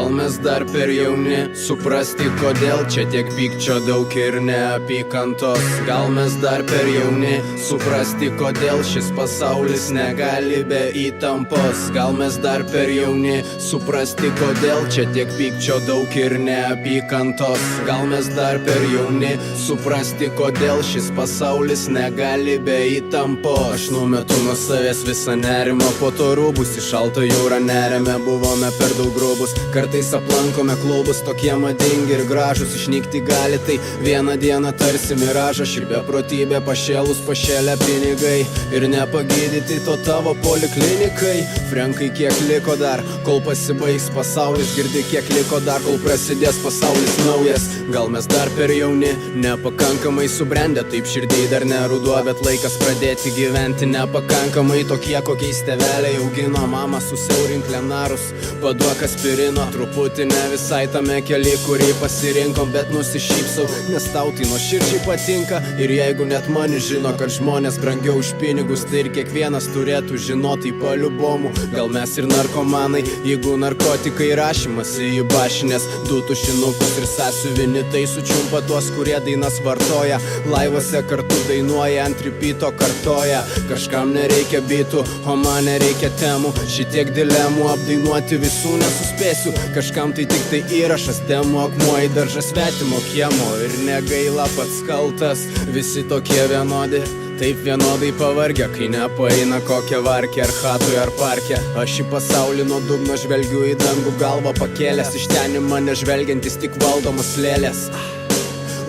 Gal mes dar per jauni suprasti, kodėl čia tiek pykčio daug ir neapykantos. Gal mes dar per jauni suprasti, kodėl šis pasaulis negali be įtampos. Gal mes dar per jauni suprasti, kodėl čia tiek pykčio daug ir neapykantos. Gal mes dar per jauni suprasti, kodėl šis pasaulis negali be įtampos. Aš numetu nuo savęs visą nerimą, po to rūbus į šaltą jūrą nerėme, buvome per daug grubus. Kartais aplankome klubus, tokie madingi ir gražus, išnykti gali tai vieną dieną tarsi miražas. Ši beprotybė pašėlus pašėlę pinigai ir nepagydyti to tavo poliklinikai. Frenkai, kiek liko dar, kol pasibaigs pasaulis, girdi kiek liko dar, kol prasidės pasaulis naujas. Gal mes dar per jauni, nepakankamai subrendę, taip širdį dar neruduo, bet laikas pradėti gyventi nepakankamai. Tokie kokiais tėveliai augino, mama susiaurink lenarus, paduok aspirino. Truputį ne visai tame keli, kurį pasirinkom, bet nusišypsau, nes tau tai nuoširdžiai patinka. Ir jeigu net mani žino, kad žmonės brangiau už pinigus, tai ir kiekvienas turėtų žinoti paliubomų. Gal mes ir narkomanai, jeigu narkotikai rašymas į bašinės, du tušinukus ir sąsiuvinį, tai sučiumpa tuos, kurie dainas vartoja, laivuose kartu dainuoja, ant repeato kartoja. Kažkam nereikia bitų, o man nereikia temų, šitiek dilemų apdainuoti visų nesuspėsiu. Kažkam tai tik tai įrašas, demo akmuo į daržą svetimo kiemo, ir negaila pats kaltas. Visi tokie vienodi, taip vienodai pavargę, kai nepaeina kokią varkę, ar chatui, ar parke. Aš į pasaulį nuo dugno žvelgiu, į dangų galvą pakėlęs, iš ten į mane žvelgiantis tik valdomas lėlės.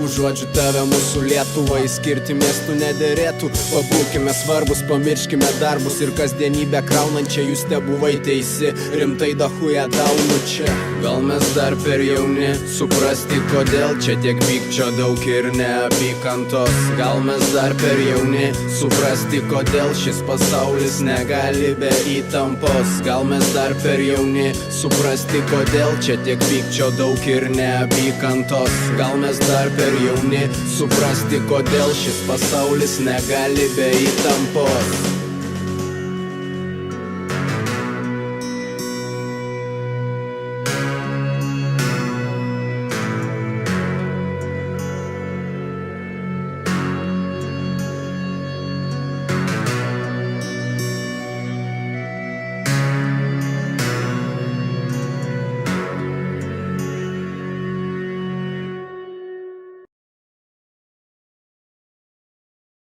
Užuodžiu tave, mūsų Lietuvą įskirti miestų nederėtų. Pabūkime svarbus, pamirškime darbus ir kasdienybę kraunančią, jūs te buvai teisi, rimtai dahuja daunu čia. Gal mes dar per jauni suprasti, kodėl čia tiek pykčio daug ir neapykantos. Gal mes dar per jauni suprasti, kodėl šis pasaulis negali be įtampos. Gal mes dar per jauni suprasti, kodėl čia tiek pykčio daug ir neapykantos. Gal mes dar per jauni suprasti, kodėl šis pasaulis negali be įtampos.